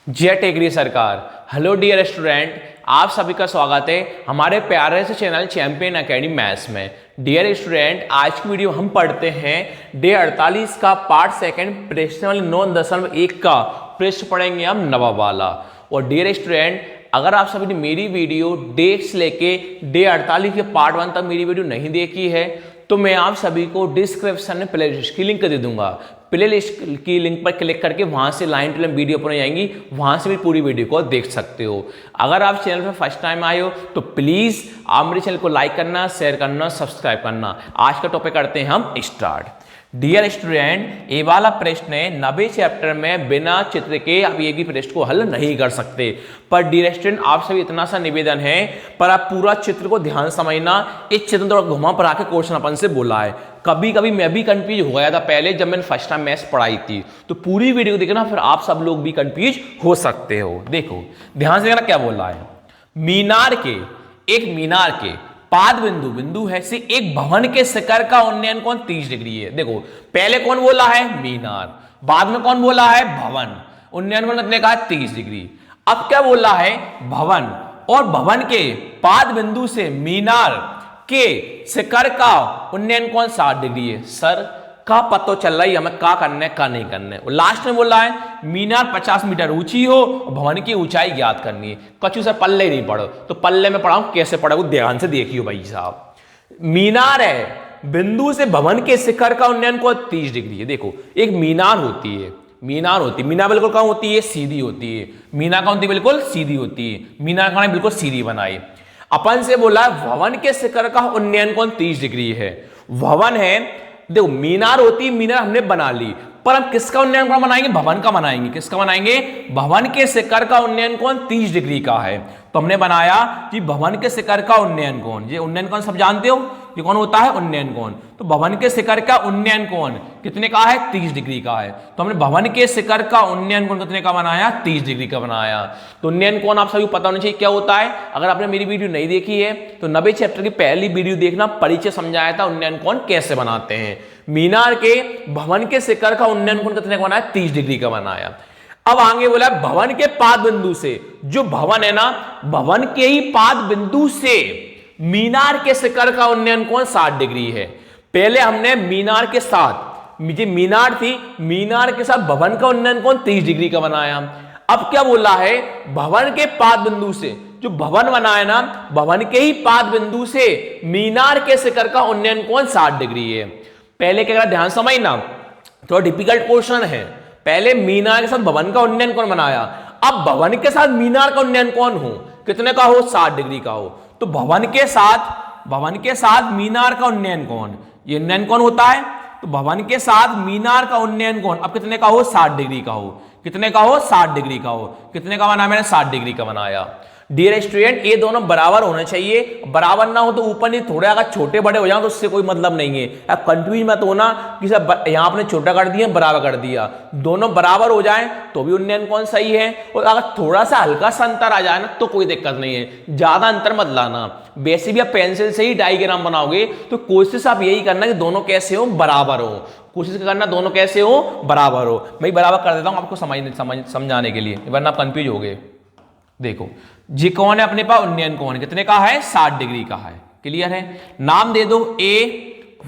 जय टेकरी सरकार। Hello dear student, आप सभी का स्वागत है हमारे प्यारे से चैनल चैंपियन एकेडमी मैथ्स में। डियर स्टूडेंट, आज की वीडियो हम पढ़ते हैं डे 48 का पार्ट सेकंड प्रश्न 9.1 का पृष्ठ पढ़ेंगे हम नवा वाला। और डियर स्टूडेंट, अगर आप सभी ने मेरी वीडियो डे से लेके डे 48 के पार्ट 1 तक मेरी वीडियो नहीं देखी है तो मैं आप सभी को डिस्क्रिप्शन में प्ले लिस्ट की लिंक दे दूंगा। प्ले लिस्ट की लिंक पर क्लिक करके वहां से लाइन टू लाइन वीडियो पर जाएंगी, वहां से भी पूरी वीडियो को देख सकते हो। अगर आप चैनल पर फर्स्ट टाइम आए हो तो प्लीज आप मेरे चैनल को लाइक करना, शेयर करना, सब्सक्राइब करना। आज का टॉपिक करते हैं हम स्टार्ट। डियर स्टूडेंट, ये वाला प्रश्न है 90 चैप्टर में बिना चित्र के आप एक भी प्रश्न को हल नहीं कर सकते। पर डियर स्टूडेंट, आप सभी इतना सा निवेदन है पर आप पूरा चित्र को ध्यान समझना। इस चित्र थोड़ा घुमा पर आके क्वेश्चन अपन से बोला है। कभी कभी मैं भी कंफ्यूज हो गया था पहले जब मैंने फर्स्ट टाइम मैथ्स पढ़ाई थी, तो पूरी वीडियो देखना, फिर आप सब लोग भी कंफ्यूज हो सकते हो। देखो ध्यान से देखना क्या बोल रहा है। मीनार के पाद बिंदु है से एक भवन के शिखर का उन्नयन कोण 30 डिग्री है। देखो पहले कौन बोला है? मीनार। बाद में कौन बोला है? भवन। उन्नयन कोण कितने का है? 30 डिग्री। अब क्या बोला है? भवन, और भवन के पाद बिंदु से मीनार के शिखर का उन्नयन कोण 60 डिग्री है। सर का पता चल रहा है हमें का करना है का नहीं करना है। और लास्ट में बोला है मीनार 50 मीटर ऊंची हो और भवन की ऊंचाई ज्ञात करनी है। कछु सर पल्ले नहीं पढ़ो तो पल्ले में पढ़ाऊं, कैसे पढ़ो ध्यान से देखियो भाई साहब। मीनार है, बिंदु से भवन के शिखर का उन्नयन कोण 30 डिग्री है। देखो एक मीनार होती है, मीनार बिल्कुल कहाँ होती है? सीधी होती है। मीनार कहाँ होती है? बिल्कुल सीधी होती है। मीनार कहाँ बिल्कुल सीधी बनाई। अपन से बोला भवन के शिखर का उन्नयन कोण 30 डिग्री है। भवन है, देखो मीनार होती है, मीनार हमने बना ली, पर हम किसका उन्नयन कोण बनाएंगे? भवन का बनाएंगे। किसका बनाएंगे? भवन के शिखर का उन्नयन कोण 30 डिग्री का है। तो हमने बनाया कि भवन के शिखर का उन्नयन कोण, ये उन्नयन कोण सब जानते हो, ये कौन होता है? उन्नयन कोण। तो भवन के शिखर का उन्नयन कोण कितने का है? 30 डिग्री का है। तो हमने भवन के शिखर का उन्नयन कोण कितने का बनाया? 30 डिग्री का बनाया। तो उन्नयन कोण आप सभी पता होना चाहिए क्या होता है। अगर आपने मेरी वीडियो नहीं देखी है तो 90 चैप्टर की पहली वीडियो देखना, परिचय समझाया था उन्नयन कोण कैसे बनाते हैं। मीनार के भवन के शिखर का उन्नयन कोण कितने का बनाया? 30 डिग्री का बनाया। अब आगे बोला भवन के पाद बिंदु से, जो भवन है ना, भवन के ही पाद बिंदु से मीनार के शिखर का उन्नयन कोण 60 डिग्री है। पहले हमने मीनार के साथ, मुझे मीनार थी, मीनार के साथ भवन का उन्नयन कोण 30 डिग्री का बनाया। अब क्या बोला है? भवन के पाद बिंदु से, जो भवन बनाया ना, भवन के ही पाद बिंदु से मीनार के शिखर का उन्नयन कोण 60 डिग्री है। पहले क्या, ध्यान समझना, थोड़ा डिफिकल्ट क्वेश्चन है। पहले मीनार के साथ भवन का उन्नयन कोण बनाया, अब भवन के साथ मीनार का उन्नयन कोण हो कितने का हो? 60 डिग्री का हो। तो भवन के साथ मीनार का उन्नयन कोण, ये उन्नयन कोण होता है। तो भवन के साथ मीनार का उन्नयन कोण अब कितने का हो? 60 डिग्री का हो। कितने का हो? 60 डिग्री का हो। कितने का बनाया मैंने? 60 डिग्री का बनाया। डियर स्टूडेंट, ये दोनों बराबर होने चाहिए। बराबर ना हो तो ऊपर नहीं, थोड़े अगर छोटे बड़े हो जाओ तो उससे कोई मतलब नहीं है। अब कंफ्यूज मत होना कि सब यहाँ आपने छोटा कर दिया बराबर कर दिया। दोनों बराबर हो जाए तो भी उन्नयन कोण सही है, और अगर थोड़ा सा हल्का सा अंतर आ जाए ना तो कोई दिक्कत नहीं है। ज्यादा अंतर मत लाना। वैसे भी आप पेंसिल से ही डायग्राम बनाओगे तो कोशिश आप यही करना कि दोनों कैसे हो? बराबर हो। कोशिश करना दोनों कैसे हो? बराबर हो। मैं बराबर कर देता हूं आपको समझाने के लिए, वरना आप कंफ्यूज हो गए। देखो जी कौन है अपने पास? उन्नयन कोण कितने का है? 60 डिग्री का है। क्लियर है? नाम दे दो ए,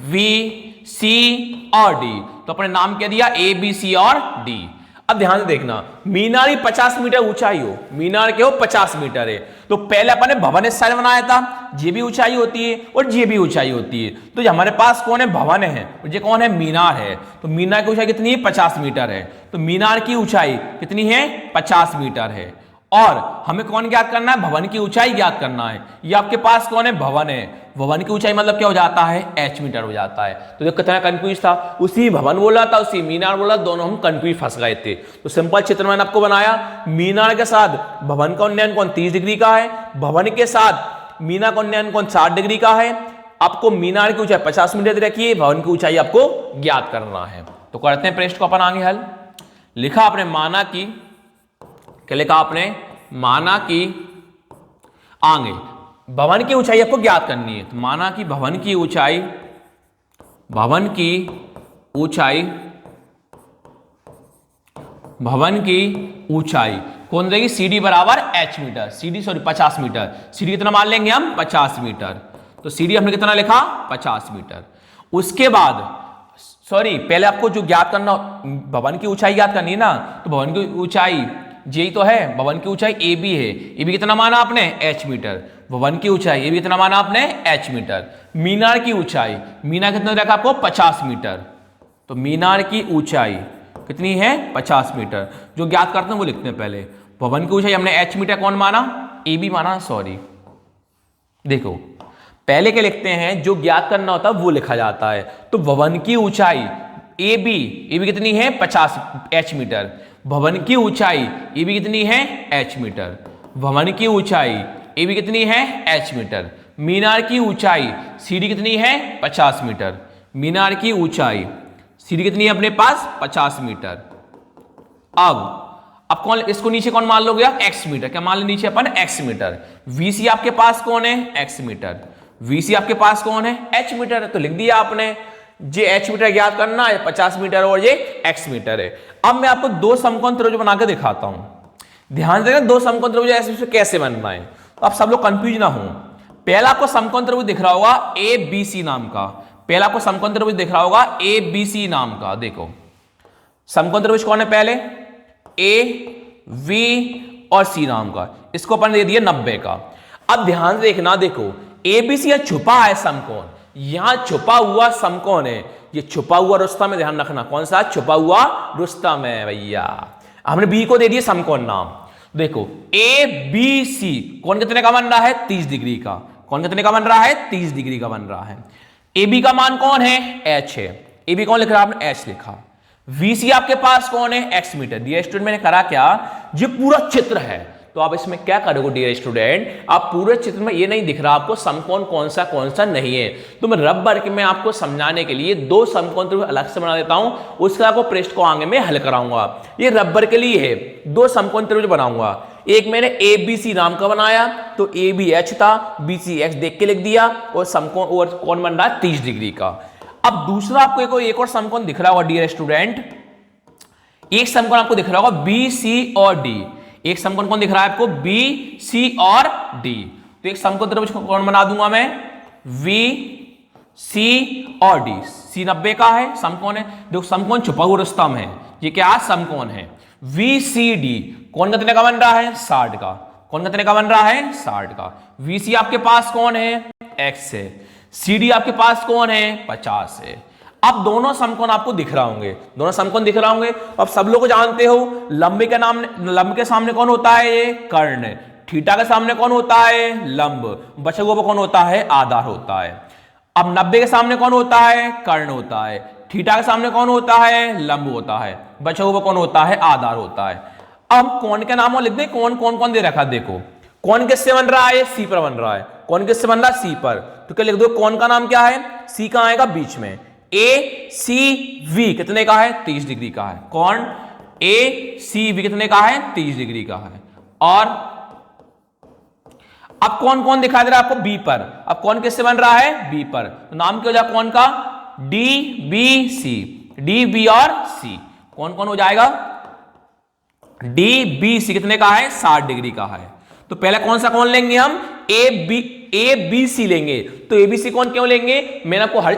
वी, सी और डी। तो अपने नाम क्या दिया? ए, बी, सी और डी। अब ध्यान से देखना, मीनार ही 50 मीटर ऊंचाई हो, मीनार के हो 50 मीटर है। तो पहले अपन ने भवन इस साइड बनाया था, ये भी ऊंचाई होती है और ये भी ऊंचाई होती है। तो जो हमारे पास कौन है? भवन है, और ये कौन है? मीनार है। तो मीनार की ऊंचाई कितनी है? 50 मीटर है। तो मीनार की ऊंचाई कितनी है? 50 मीटर है। और हमें कौन ज्ञात करना है? भवन की ऊंचाई ज्ञात करना है। ये आपके पास कौन है? भवन है। भवन की ऊंचाई मतलब क्या हो जाता है? h मीटर हो जाता है। तो जो कितना कंफ्यूज था, उसी भवन बोला था उसी मीनार बोला, दोनों हम कंफ्यूज फंस गए थे। तो सिंपल चित्र मैंने आपको बनाया। मीनार के साथ भवन का उन्नयन कोण 30 डिग्री का है, भवन के साथ मीनार का उन्नयन कोण 60 डिग्री का है। आपको मीनार की ऊंचाई 50 मीटर रखिए, भवन की ऊंचाई आपको ज्ञात करना है। तो करते हैं प्रश्न को अपन आगे हल। लिखा आपने माना कि, क्या लिखा आपने? माना कि आगे भवन की ऊंचाई आपको ज्ञात करनी है। तो माना कि भवन की ऊंचाई भवन की ऊंचाई, भवन की ऊंचाई कौन देगी, सीडी बराबर H metre, CD sorry 50 metre, CD कितना मान लेंगे हम 50 मीटर, तो सीडी हमने कितना लिखा 50 मीटर। उसके बाद सॉरी पहले आपको जो ज्ञात करना, भवन की ऊंचाई ज्ञात करनी है ना, तो भवन की ऊंचाई यही तो है, भवन की ऊंचाई ए बी है, ए बी कितना माना आपने एच मीटर, भवन की ऊंचाई ए बी कितना माना आपने एच मीटर। मीनार की ऊंचाई, मीनार कितना रखा आपको 50 मीटर, तो मीनार की ऊंचाई कितनी है 50 मीटर। जो ज्ञात करते हैं वो लिखते हैं पहले, भवन की ऊंचाई हमने एच मीटर कौन माना, ए बी माना, सॉरी देखो पहले क्या लिखते हैं, जो ज्ञात करना होता है वो लिखा जाता है। तो भवन की ऊंचाई ए बी कितनी है 50 एच मीटर, भवन की ऊंचाई ए बी कितनी है एच मीटर, भवन की ऊंचाई ए बी कितनी है एच मीटर। मीनार की ऊंचाई सी डी कितनी है 50 मीटर, मीनार की ऊंचाई सी डी कितनी है अपने पास 50 मीटर। अब कौन, इसको नीचे कौन मान लोगे आप एक्स मीटर, क्या मान लो नीचे अपन एक्स मीटर। वीसी आपके पास कौन है एक्स मीटर, वीसी आपके पास कौन है एच मीटर है, तो लिख दिया आपने, जे एच मीटर ज्ञात करना है 50 मीटर और ये एक्स मीटर है। अब मैं आपको दो समकोण त्रिभुज बना के दिखाता हूं, ध्यान देना दो समकोण त्रिभुज ऐसे कैसे बनना है, तो आप सब लोग कंफ्यूज ना हो। पहला आपको समकोण त्रिभुज दिख रहा होगा ए बी सी नाम का, पहला आपको समकोण त्रिभुज दिख रहा होगा ए बी सी नाम का। देखो समकोण त्रिभुज कौन है, पहले ए वी और सी नाम का, इसको अपन दे दिया 90 का। अब ध्यान से देखना, देखो ए बी सी छुपा है समकोण, यहां छुपा हुआ समकोण है, ये छुपा हुआ रुस्तम है, ध्यान रखना कौन सा छुपा हुआ रुस्तम है भैया। हमने बी को दे दिया समकोण नाम। देखो ए बी सी कौन कितने का बन रहा है 30 डिग्री का, कौन कितने का बन रहा है 30 डिग्री का बन रहा है। ए बी का मान कौन है एच है, ए बी कौन लिख रहा है आपने एच लिखा। वीसी आपके पास कौन है एक्स मीटर। डियर स्टूडेंट मैंने करा क्या, ये पूरा चित्र है, तो आप इसमें क्या करोगे डियर स्टूडेंट, आप पूरे चित्र में ये नहीं दिख रहा आपको समकोण कौन सा नहीं है, तो मैं रबर के में आपको समझाने के लिए दो समकोण त्रिभुज अलग से बना देता हूं, उसका आपको पृष्ठ को आगे में हल कराऊंगा। ये रबर के लिए है, दो समकोण त्रिभुज बनाऊंगा। एक मैंने ए बी सी नाम का बनाया, तो ए बी एच था, बी सी एक्स देख के लिख दिया, और समकोण और कौन बन रहा है 30 डिग्री का। अब दूसरा आपको एक और समकोण दिख रहा होगा डियर स्टूडेंट, एक समकोण आपको दिख रहा होगा बी सी और डी, एक समकोण कौन दिख रहा है आपको बी सी और डी। तो एक समकोण त्रिभुज कौन बना दूंगा मैं वी सी और डी, सी 90 का है समकोण है, देखो समकोण छुपा हुआ रुस्तम है, ये क्या समकोण है। वी सी डी कौन कितने का बन रहा है 60 का, कौन कितने का बन रहा है 60 का। वी सी आपके पास कौन है एक्स है, सी डी आपके पास कौन है 50 है। अब दोनों समकोण आपको दिख रहा होंगे, दोनों समकोण दिख रहा होंगे। अब सब लोग जानते हो लंबे के नाम, लंब के सामने कौन होता है ये कर्ण, थीटा के सामने कौन होता है लंब, बचे हुए कौन होता है आधार होता है। अब 90 के सामने कौन होता है कर्ण होता है, थीटा के सामने कौन होता है लंब होता है, बचे हुए कौन होता है आधार होता है। अब कौन के नाम लिख दें, कौन कौन कौन दे रखा, देखो कौन किससे बन रहा है सी पर बन रहा है, कौन किससे बन रहा है सी पर, तो क्या लिख दो कौन का नाम क्या है सी का आएगा बीच में, ए सी वी कितने का है 30 डिग्री का है, कौन ए सी वी कितने का है 30 डिग्री का है। और अब कौन कौन दिखाई दे रहा है आपको बी पर, अब कौन किससे बन रहा है बी पर, तो नाम क्या हो जाएगा कौन का D B C, D B और सी कौन कौन हो जाएगा डी बी सी कितने का है 60 डिग्री का है। तो पहले कौन सा कौन लेंगे हम ए बी सी लेंगे, तो ए बी सी कौन क्यों लेंगे, मैंने आपको हर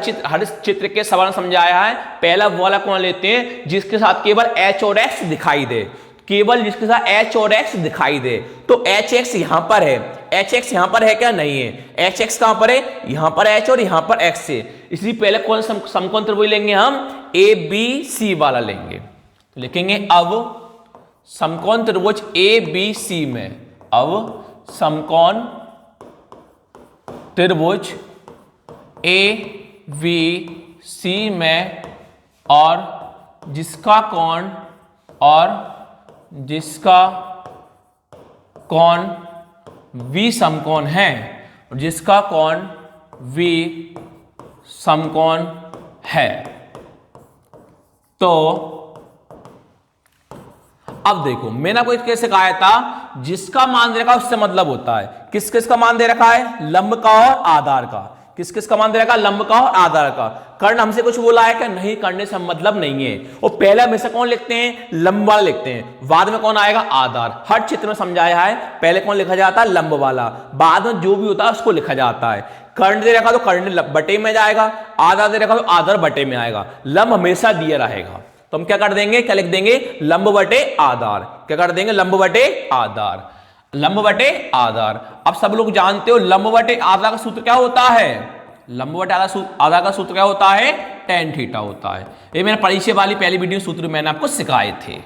चित्र के सवाल समझाया है। पहला वाला कौन लेते हैं जिसके साथ केवल एच और एक्स दिखाई दे, केवल जिसके साथ एच और एक्स दिखाई दे, तो एच एक्स यहां पर है, एच एक्स यहां पर है क्या नहीं है, एच एक्स कहां पर है यहां पर एच और यहां पर एक्स है, इसलिए पहले कौन समकोण त्रिभुज लेंगे हम ए बी सी वाला लेंगे। तो लिखेंगे अब समकोण त्रिभुज ए बी सी में, अब समकोण त्रिभुज ए वी सी में और जिसका कोण वी समकोण है, जिसका कोण वी समकोण है। तो अब देखो मैंने आपको कैसे कहा था, जिसका मान दे रखा है उससे मतलब होता है, किस किस का मान दे रखा है लंब का और आधार का, किस किस का मान दे रखा, लंब का और आधार का। कर्ण हमसे कुछ बोला है क्या, नहीं, कर्ण से मतलब नहीं है। और पहले हमेशा कौन लिखते हैं, लंब वाला लिखते हैं, बाद में कौन आएगा, आधार। हर चित्र में समझाया है, पहले कौन लिखा जाता है, लंब वाला, बाद में जो भी होता है उसको लिखा जाता है। कर्ण दे रखा तो कर्ण बटे में जाएगा, आधार दे रखा तो आधार बटे में आएगा, लंब हमेशा दिया रहेगा। तो हम क्या कर देंगे, क्या लिख देंगे, लंब बटे आधार। क्या कर देंगे, लंब बटे आधार, लंब बटे आधार। अब सब लोग जानते हो लंब बटे आधार का सूत्र क्या होता है, लंब बटे आधार का सूत्र क्या होता है, tan थीटा होता है। ये मैंने परिचय वाली पहली वीडियो सूत्र मैंने आपको सिखाए थे।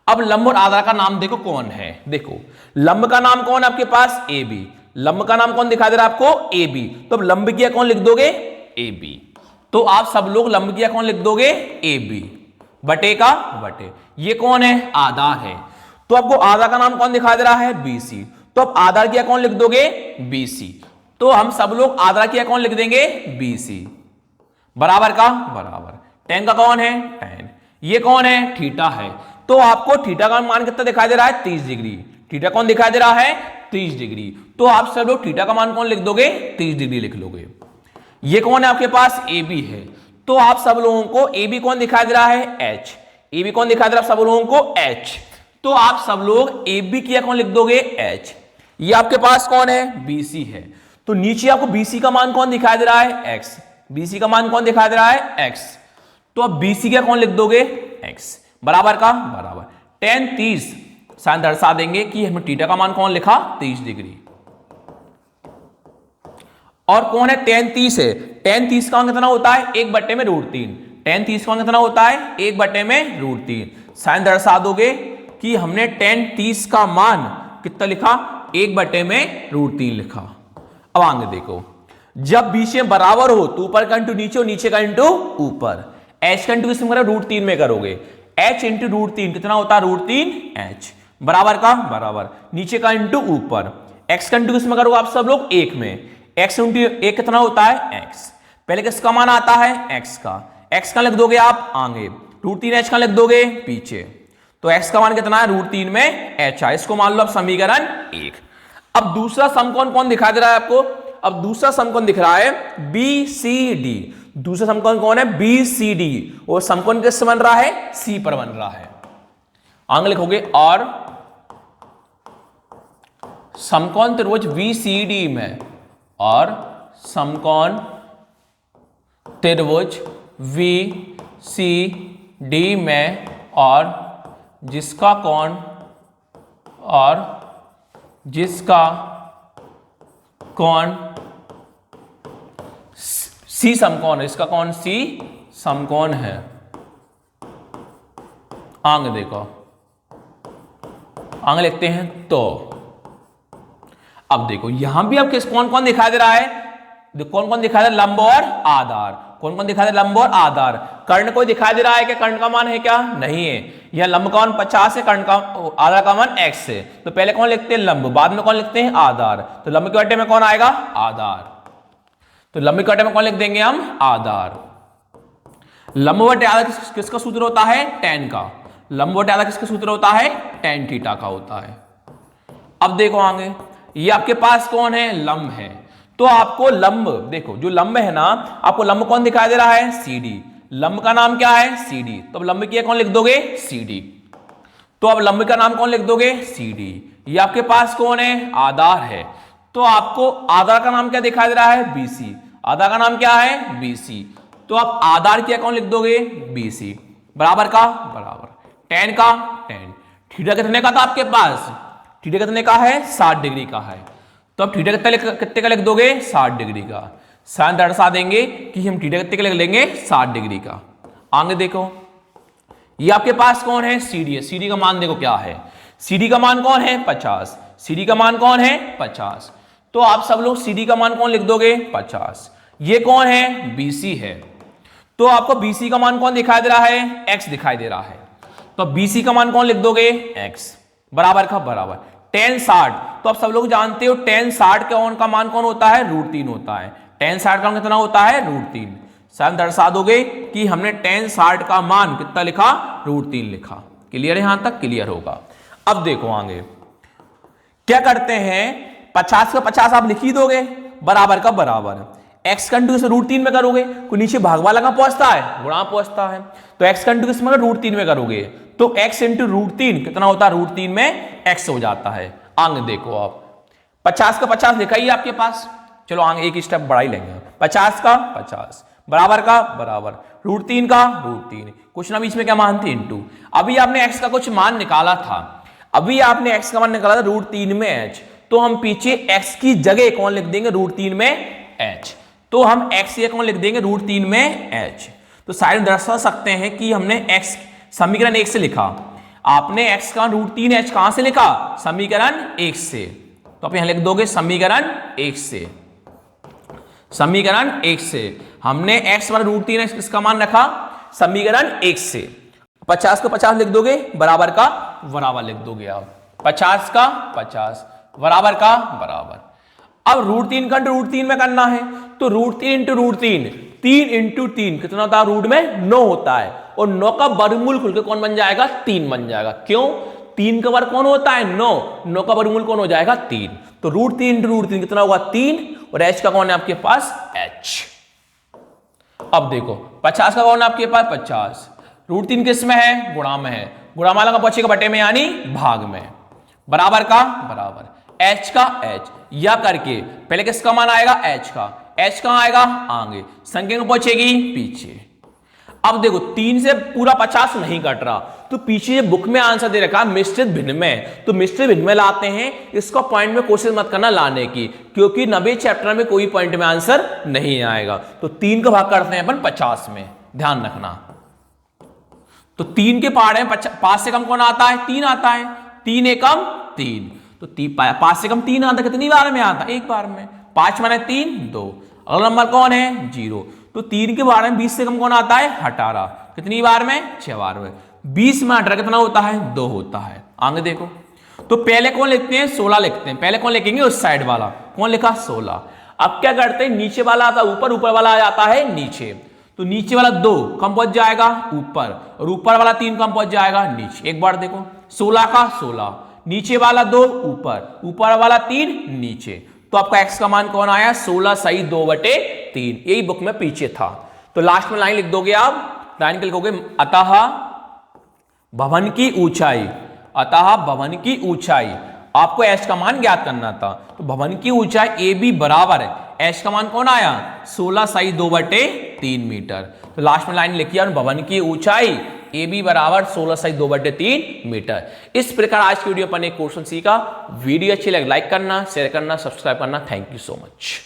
अब लंब और आधार का नाम देखो कौन है, देखो लंब का नाम कौन है आपके पास, ए बी। लंब का नाम कौन दिखा दे रहा है आपको, ए बी। तो अब लंब किया कौन लिख दोगे, ए बी। तो आप सब लोग लंब किया कौन लिख दोगे, ए बी, बटे का बटे। ये कौन है, आधार है। तो आपको आधार का नाम कौन दिखा दे रहा है, बीसी। तो अब आधार किया कौन लिख दोगे, बीसी। तो हम सब लोग आधार किया कौन लिख देंगे, बीसी, बराबर का बराबर। tan का कौन है, tan। ये कौन है, थीटा है। तो आपको थीटा का मान कितना दिखाई दे रहा है, 30 डिग्री। थीटा कौन दिखाई दे रहा है, 30 डिग्री। तो आप सब लोग थीटा का मान कौन लिख दोगे, 30 डिग्री लिख लोगे। ये कौन है आपके पास, ए बी है। तो आप सब लोगों को ए बी कौन दिखाई दे रहा है, एच। ए बी कौन दिखाई दे रहा है सब लोगों को, एच। तो आप सब लोग ए बी किया कौन लिख दोगे, एच। ये आपके पास कौन है, बीसी है। तो नीचे आपको बीसी का मान कौन दिखाई दे रहा है, एक्स। बीसी का मान कौन दिखाई दे रहा है, एक्स। तो अब बीसी का कौन लिख दोगे, एक्स, बराबर का बराबर। tan 30 साइन दर्शा देंगे कि हमने थीटा का मान कौन लिखा, 30 डिग्री। और कौन है, tan 30 है। tan 30 का मान कितना होता है, 1/√3। tan 30 का मान कितना होता है, 1/√3। साइन दर्शा दोगे कि हमने tan 30 का मान कितना लिखा, 1/√3 लिखा। अब आगे देखो, जब बीच में बराबर हो तो ऊपर का इंटू नीचे और नीचे का इंटू ऊपर। h का इंटू किसमें करोगे, √3 में करोगे। h इंटू √3 कितना होता है, √3h, बराबर का बराबर। नीचे का इंटू ऊपर। x का इंटू किसमें करोगे आप सब लोग, 1 में। x इंटू 1 कितना होता है, x। पहले किसका मान आता है, x का। x का लिख दोगे आप आगे, √3h का लिख दोगे पीछे। तो x का मान कितना है, √3 में h है। इसको मान लो अब समीकरण 1। अब दूसरा सम कौन दिखा दे रहा है आपको, अब दूसरा समकोण दिख रहा है BCD। दूसरा समकोण कौन है, BCD। और समकोण किससे बन रहा है, C पर बन रहा है। आगे लिखोगे, और समकोण त्रिभुज BCD में, और समकोण त्रिभुज BCD में, और जिसका कोण, और जिसका कोण C समकोण है, इसका कौन C समकोण है। आगे देखो, आगे लिखते हैं। तो अब देखो यहां भी अब किस कौन कौन दिखाई दे रहा है, कौन कौन दिखाई दे रहा है, लंब और आधार। कौन कौन दिखाई दे रहा है, लंब और आधार। कर्ण कोई दिखाई दे रहा है क्या, कर्ण का मान है क्या, नहीं है। यह लंब का मान 50 है, कर्ण का आधार का मान x है। तो पहले कौन लिखते हैं, लंब, बाद में कौन लिखते हैं, आधार। तो लंब के बटे में कौन आएगा, आधार। तो लंब के बटे में कौन लिख देंगे हम, आधार। लंब बटे आधार किसका सूत्र होता है, tan का। लंब बटे आधार किसका सूत्र होता है, tan थीटा का होता है। अब देखो आगे, ये आपके पास कौन है, लंब है। तो आपको लंब, देखो जो लंब है ना, आपको लंब कौन दिखाई दे रहा है, CD। लंब का नाम क्या है, CD। तो अब लंब की कौन लिख दोगे, CD। तो अब लंब का नाम कौन लिख दोगे, CD। ये आपके पास कौन है, आधार है। तो आपको आधार का नाम क्या दिखाई दे रहा है, BC। आधार का नाम क्या है, BC। तो आप आधार क्या कौन लिख दोगे, BC, बराबर का बराबर। tan का tan। थीटा कितने का था आपके पास, थीटा कितने का है, 60 डिग्री का है। तो अब थीटा कितने का लिख दोगे, 60 डिग्री का। साइन दर्शा देंगे कि हम थीटा कितने का लिख लेंगे, 60 डिग्री का। आगे देखो, ये आपके पास कौन है, CD है। CD का मान देखो क्या है, CD का मान कौन है, 50। CD का मान कौन है, 50। तो आप सब लोग CD का मान कौन लिख दोगे, 50। ये कौन है, BC है। तो आपको BC का मान कौन दिखाई दे रहा है, x दिखाई दे रहा है। तो BC का मान कौन लिख दोगे, x, बराबर का बराबर। tan 60, तो आप सब लोग जानते हो tan 60 का मान कौन होता है, √3 होता है। tan 60 का मान कितना होता है, √3। साइन दर्शा दोगे कि हमने tan 60 का मान कितना लिखा, √3 लिखा। क्लियर है, यहां तक क्लियर होगा। अब देखो आगे क्या करते हैं, 50 का 50 आप लिख ही दोगे, बराबर का बराबर। एक्स का इंटू √3 में करोगे तो नीचे भाग वाला कहां पहुंचता है, गुणा पहुंचता है। तो एक्स का इंटू किस में √3 में करोगे तो एक्स इंटू √3 कितना होता है, √3 में एक्स हो जाता है। आगे देखो आप 50 का 50 लिखा ही आपके पास, चलो आगे एक स्टेप बढ़ा ही लेंगे। 50 का 50 बराबर का बराबर, √3 का √3, कुछ ना बीच में क्या मान थे, इंटू। अभी आपने एक्स का कुछ मान निकाला था, अभी आपने एक्स का मान निकाला था √3 में एच, तो हम पीछे एक्स की जगह कौन लिख देंगे, √3 में एच। तो हम एक्स ये कौन लिख देंगे, √3 में एच। तो साइड में दर्शा सकते हैं कि हमने एक्स समीकरण 1 से लिखा, आपने एक्स का √3 एच कहां से लिखा, समीकरण 1 से। तो आप यहां लिख दोगे समीकरण 1 से, समीकरण 1 से हमने x वाला √3 एक्स इसका मान रखा समीकरण 1 से। 50 को 50 लिख दोगे, बराबर का बराबर लिख दोगे आप, 50 का 50 बराबर का बराबर। अब √3 का √3 में करना है तो √3 इंटू √3, 3 इंटू 3 कितना होता है, रूट में 9 होता है, और 9 का वर्गमूल खुल के कौन बन जाएगा, 3 बन जाएगा। क्यों, 3 का वर्ग कौन होता है, 9 का वर्गमूल कौन हो जाएगा, 3। तो √3 इंटू √3 कितना होगा, 3, और h का कौन है आपके पास, h। अब देखो 50 का कौन है आपके पास, 50, √3 किस में है, गुणा में है, गुणा वाला का पहुंचेगा बटे में यानी भाग में, बराबर का बराबर, h का h, या करके पहले किसका मान आएगा, h का, h कहां आएगा, आगे, संख्या में पहुंचेगी पीछे। अब देखो 3 से पूरा 50 नहीं कट रहा, तो पीछे बुक में आंसर दे रखा है मिश्रित भिन्न में, तो मिश्रित भिन्न में लाते हैं, इसको पॉइंट में कोशिश मत करना लाने की, क्योंकि 90 चैप्टर में कोई पॉइंट में आंसर नहीं आएगा। तो 3 का भाग करते हैं अपन 50 में, ध्यान रखना। तो 3 के पहाड़ में 5 से कम कौन आता है, 3 आता है, 3 एकम 3, तो 5 से कम 3 आता, कितनी बार में आता, एक बार में, 5 माने 3 2, अगला नंबर कौन है, 0। तो 3 के बारे में 20 से कम कौन आता है, 18, कितनी बार में, 6 बार में, 20 में 18 कितना होता है, 2 होता है। आगे देखो, तो पहले कौन लिखते हैं, 16 लिखते हैं, पहले कौन लिखेंगे, उस साइड वाला, कौन लिखा, 16। अब क्या करते हैं, नीचे वाला आता ऊपर, ऊपर वाला आ जाता है नीचे, तो नीचे वाला 2 कम पहुंच जाएगा ऊपर, और ऊपर वाला 3 कम पहुंच जाएगा नीचे। एक बार देखो 16 का 16, नीचे वाला 2 ऊपर, ऊपर वाला 3 नीचे, तो आपका x का मान कौन आया, 16 सही 2/3, यही बुक में पीछे था। तो लास्ट में लाइन लिख दोगे आप, लाइन के लिखोगे अतः भवन की ऊंचाई, अतः भवन की ऊंचाई, आपको h का मान ज्ञात करना था, तो भवन की ऊंचाई AB बराबर है, h का मान कौन आया, 16 सही 2/3 मीटर। तो लास्ट में लाइन लिखी है, भवन की ऊंचाई AB बराबर 16 सही 2/3 मीटर। इस प्रकार आज की वीडियो पर एक क्वेश्चन सीखा। वीडियो अच्छी लगे लाइक करना, शेयर करना, सब्सक्राइब करना। Thank you so much.